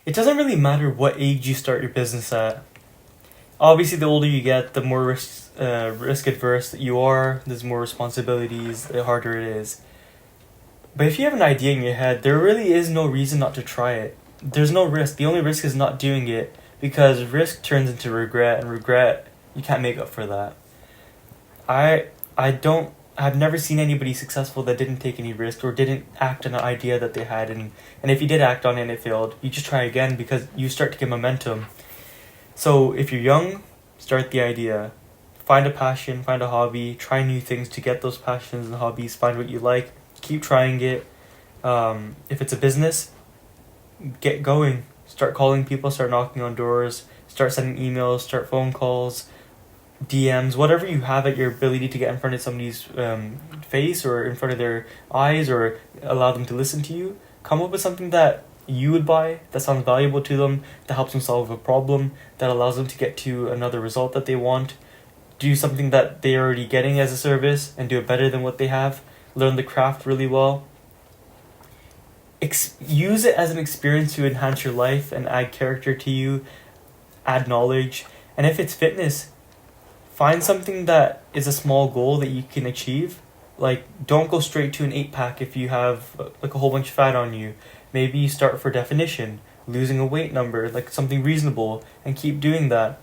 It doesn't really matter what age you start your business at. Obviously, the older you get, the more risk adverse that you are. There's more responsibilities, the harder it is. But if you have an idea in your head, there really is no reason not to try it. There's no risk. The only risk is not doing it, because risk turns into regret, and regret, you can't make up for that. I've never seen anybody successful that didn't take any risk or didn't act on an idea that they had, and if you did act on it and it failed, you just try again because you start to get momentum. So if you're young, start the idea. Find a passion, find a hobby, try new things to get those passions and hobbies, find what you like, keep trying it. If it's a business, get going. Start calling people, start knocking on doors, start sending emails, start phone calls, DMs, whatever you have at your ability to get in front of somebody's face or in front of their eyes or allow them to listen to you. Come up with something that you would buy, that sounds valuable to them, that helps them solve a problem, that allows them to get to another result that they want. Do something that they're already getting as a service and do it better than what they have. Learn the craft really well. Use it as an experience to enhance your life and add character to you, add knowledge. And if it's fitness, find something that is a small goal that you can achieve. Like, don't go straight to an 8-pack if you have like a whole bunch of fat on you. Maybe you start for definition, losing a weight number, like something reasonable, and keep doing that.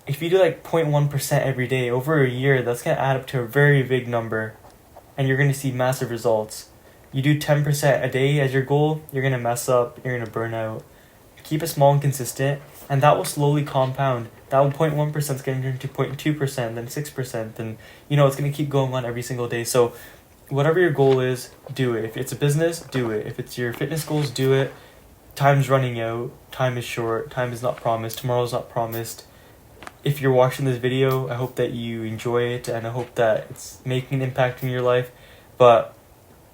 If you do like 0.1% every day over a year, that's going to add up to a very big number, and you're going to see massive results. You do 10% a day as your goal, you're going to mess up, you're going to burn out. Keep it small and consistent, and that will slowly compound. That 0.1% is going to turn to 0.2%, then 6%, and it's going to keep going on every single day. So whatever your goal is, do it. If it's a business, do it. If it's your fitness goals, do it. Time's running out. Time is short. Time is not promised. Tomorrow's not promised. If you're watching this video, I hope that you enjoy it, and I hope that it's making an impact in your life. But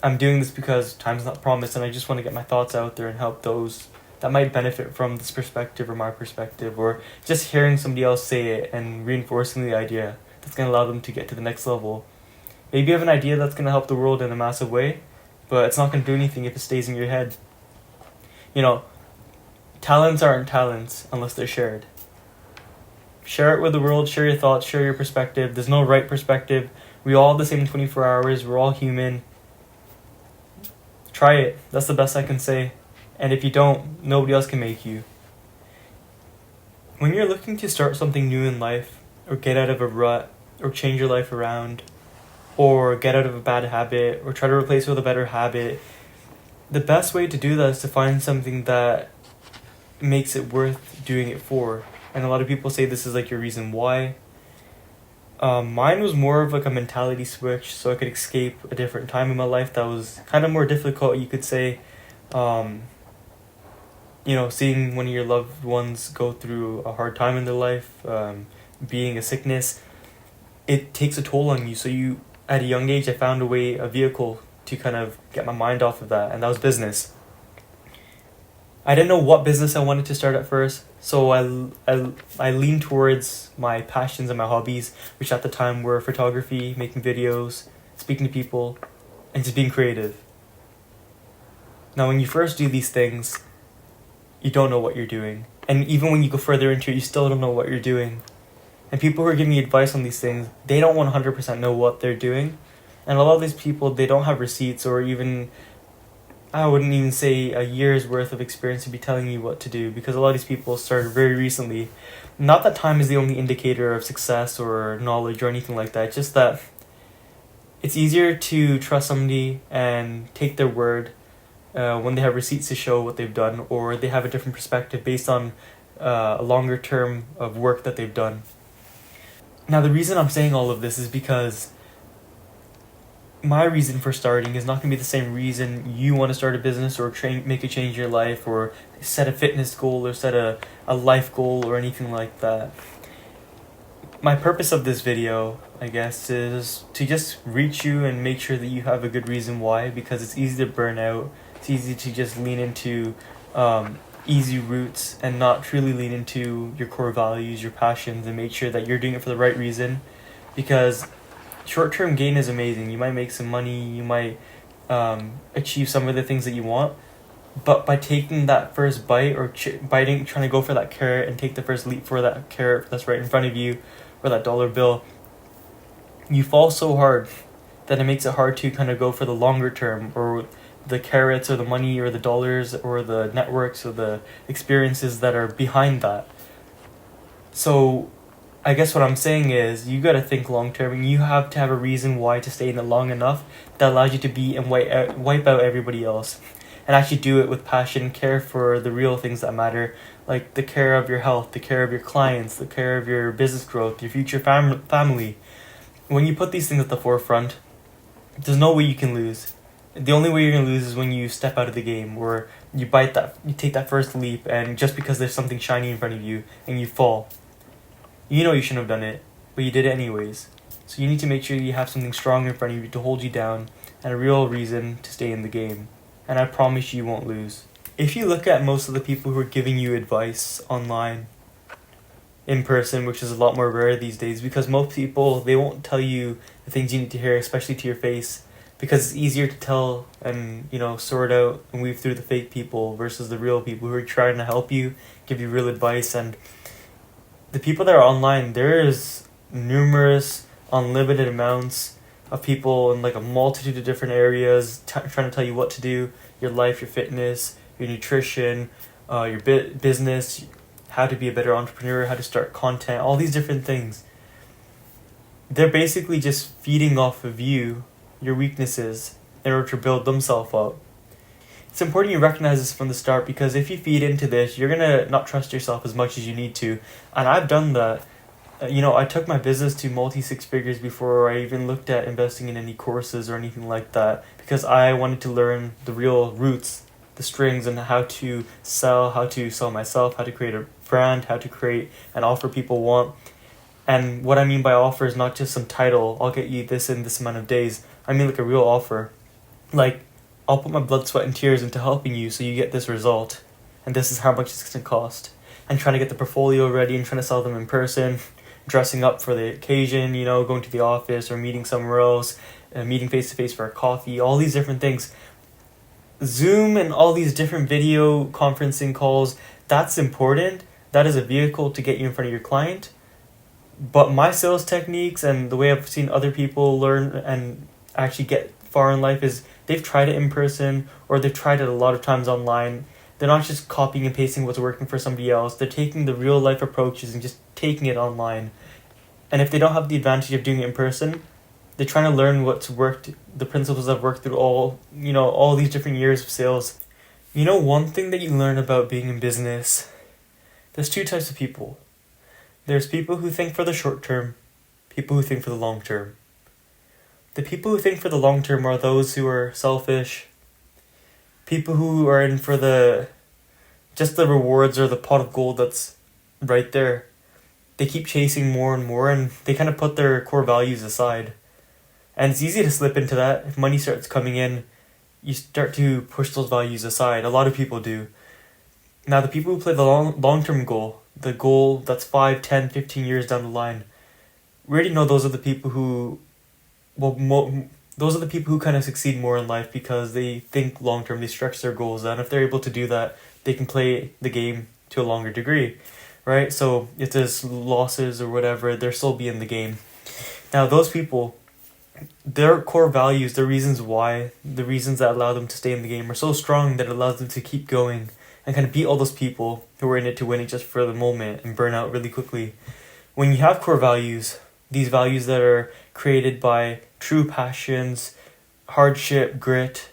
I'm doing this because time's not promised, and I just want to get my thoughts out there and help those that might benefit from this perspective or my perspective, or just hearing somebody else say it and reinforcing the idea that's going to allow them to get to the next level. Maybe you have an idea that's going to help the world in a massive way, but it's not going to do anything if it stays in your head. Talents aren't talents unless they're shared. Share it with the world, share your thoughts, share your perspective. There's no right perspective. We all have the same 24 hours. We're all human. Try it. That's the best I can say. And if you don't, nobody else can make you. When you're looking to start something new in life, or get out of a rut, or change your life around, or get out of a bad habit, or try to replace it with a better habit, the best way to do that is to find something that makes it worth doing it for. And a lot of people say this is like your reason why. Mine was more of like a mentality switch, so I could escape a different time in my life that was kind of more difficult, you could say. Seeing one of your loved ones go through a hard time in their life, being a sickness, it takes a toll on you. So at a young age, I found a vehicle to kind of get my mind off of that, and that was business. I didn't know what business I wanted to start at first, so I leaned towards my passions and my hobbies, which at the time were photography, making videos, speaking to people, and just being creative. Now, when you first do these things, you don't know what you're doing. And even when you go further into it, you still don't know what you're doing. And people who are giving you advice on these things, they don't 100% know what they're doing. And a lot of these people, they don't have receipts or even, I wouldn't even say a year's worth of experience to be telling you what to do, because a lot of these people started very recently. Not that time is the only indicator of success or knowledge or anything like that, just that it's easier to trust somebody and take their word when they have receipts to show what they've done, or they have a different perspective based on a longer term of work that they've done. Now, the reason I'm saying all of this is because my reason for starting is not going to be the same reason you want to start a business or make a change in your life or set a fitness goal or set a life goal or anything like that. My purpose of this video, I guess, is to just reach you and make sure that you have a good reason why, because it's easy to burn out. It's easy to just lean into easy routes and not truly lean into your core values, your passions, and make sure that you're doing it for the right reason, because short-term gain is amazing. You might make some money, you might achieve some of the things that you want, But by taking that first bite or trying to go for that carrot and take the first leap for that carrot that's right in front of you, or that dollar bill, you fall so hard that it makes it hard to kind of go for the longer term, or the carrots or the money or the dollars or the networks or the experiences that are behind that. So I guess what I'm saying is you got to think long term, and you have to have a reason why to stay in it long enough that allows you to be and wipe out everybody else, and actually do it with passion, care for the real things that matter, like the care of your health, the care of your clients, the care of your business growth, your future family. When you put these things at the forefront, there's no way you can lose. The only way you're gonna lose is when you step out of the game, or you take that first leap, and just because there's something shiny in front of you and you fall. You know you shouldn't have done it, but you did it anyways. So you need to make sure you have something strong in front of you to hold you down, and a real reason to stay in the game. And I promise you won't lose. If you look at most of the people who are giving you advice online, in person, which is a lot more rare these days, because most people, they won't tell you the things you need to hear, especially to your face, because it's easier to tell and, sort out and weave through the fake people versus the real people who are trying to help you, give you real advice. And the people that are online, there is numerous, unlimited amounts of people in like a multitude of different areas trying to tell you what to do, your life, your fitness, your nutrition, your business, how to be a better entrepreneur, how to start content, all these different things. They're basically just feeding off of you, your weaknesses, in order to build themselves up. It's important you recognize this from the start, because if you feed into this, you're going to not trust yourself as much as you need to. And I've done that. I took my business to multi-six figures before I even looked at investing in any courses or anything like that, because I wanted to learn the real roots, the strings, and how to sell myself, how to create a brand, how to create an offer people want. And what I mean by offer is not just some title, I'll get you this in this amount of days. I mean like a real offer. Like, I'll put my blood, sweat, and tears into helping you so you get this result. And this is how much it's going to cost. And trying to get the portfolio ready and trying to sell them in person, dressing up for the occasion, going to the office or meeting somewhere else, meeting face-to-face for a coffee, all these different things. Zoom and all these different video conferencing calls, that's important. That is a vehicle to get you in front of your client. But my sales techniques and the way I've seen other people learn and actually get far in life is they've tried it in person, or they've tried it a lot of times online. They're not just copying and pasting what's working for somebody else. They're taking the real life approaches and just taking it online. And if they don't have the advantage of doing it in person, they're trying to learn what's worked, the principles that have worked through all these different years of sales. One thing that you learn about being in business, there's two types of people. There's people who think for the short term, people who think for the long term. The people who think for the long term are those who are selfish, people who are in for the rewards or the pot of gold that's right there. They keep chasing more and more, and they kind of put their core values aside. And it's easy to slip into that. If money starts coming in, you start to push those values aside. A lot of people do. Now, the people who play the long-term goal, the goal that's 5, 10, 15 years down the line, we already know those are the people who, those are the people who kind of succeed more in life, because they think long-term, they stretch their goals, and if they're able to do that, they can play the game to a longer degree, right? So if there's losses or whatever, they'll still be in the game. Now, those people, their core values, the reasons that allow them to stay in the game are so strong that it allows them to keep going and kind of beat all those people who are in it to win it just for the moment and burn out really quickly. When you have core values, these values that are created by true passions, hardship, grit,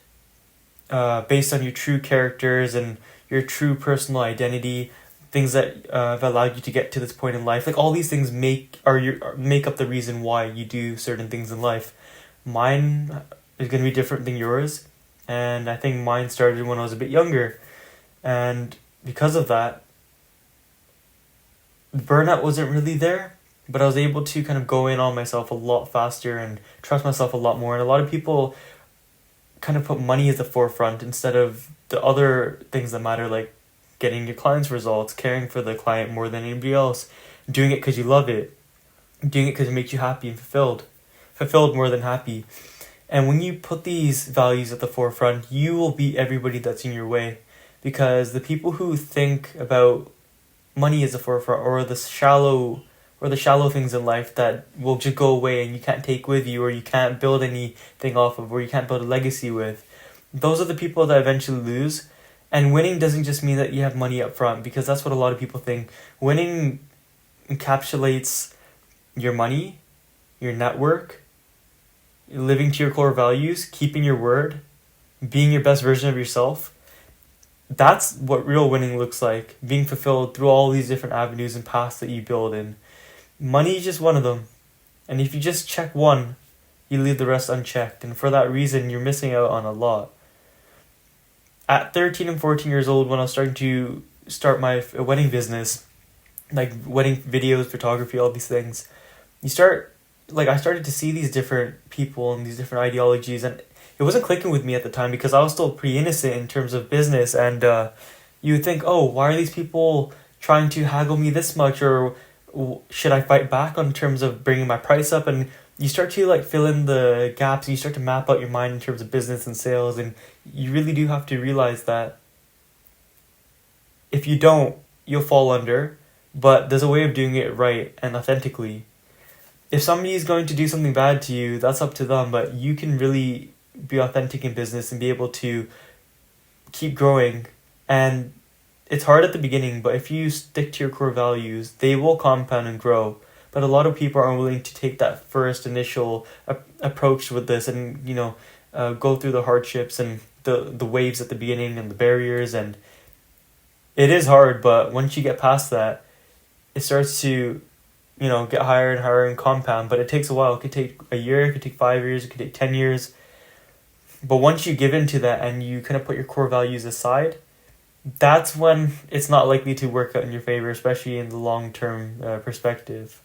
based on your true characters and your true personal identity, things that have allowed you to get to this point in life. Like, all these things make up the reason why you do certain things in life. Mine is going to be different than yours, and I think mine started when I was a bit younger. And because of that, burnout wasn't really there, but I was able to kind of go in on myself a lot faster and trust myself a lot more. And a lot of people kind of put money at the forefront instead of the other things that matter, like getting your clients results, caring for the client more than anybody else, doing it because you love it, doing it because it makes you happy and fulfilled more than happy. And when you put these values at the forefront, you will beat everybody that's in your way. because the people who think about money as a forefront, or the shallow things in life that will just go away and you can't take with you, or you can't build anything off of, or you can't build a legacy with, those are the people that eventually lose. And winning doesn't just mean that you have money up front, because that's what a lot of people think. Winning encapsulates your money, your network, living to your core values, keeping your word, being your best version of yourself. That's what real winning looks like, being fulfilled through all these different avenues and paths that you build in. Money is just one of them. And if you just check one, you leave the rest unchecked. And for that reason, you're missing out on a lot. At 13 and 14 years old, when I was starting to start my wedding business, like wedding videos, photography, all these things, I started to see these different people and these different ideologies, and it wasn't clicking with me at the time because I was still pretty innocent in terms of business, and you would think, oh, why are these people trying to haggle me this much, or should I fight back on terms of bringing my price up? And you start to like fill in the gaps, and you start to map out your mind in terms of business and sales, and you really do have to realize that if you don't, you'll fall under, but there's a way of doing it right and authentically. If somebody is going to do something bad to you, that's up to them, but you can really be authentic in business and be able to keep growing. And it's hard at the beginning, but if you stick to your core values, they will compound and grow. But a lot of people aren't willing to take that first initial approach with this, and go through the hardships and the waves at the beginning and the barriers, and it is hard. But once you get past that, it starts to get higher and higher and compound. But it takes a while. It could take a year, it could take 5 years, it could take 10 years. But once you give into that and you kind of put your core values aside, that's when it's not likely to work out in your favor, especially in the long-term perspective.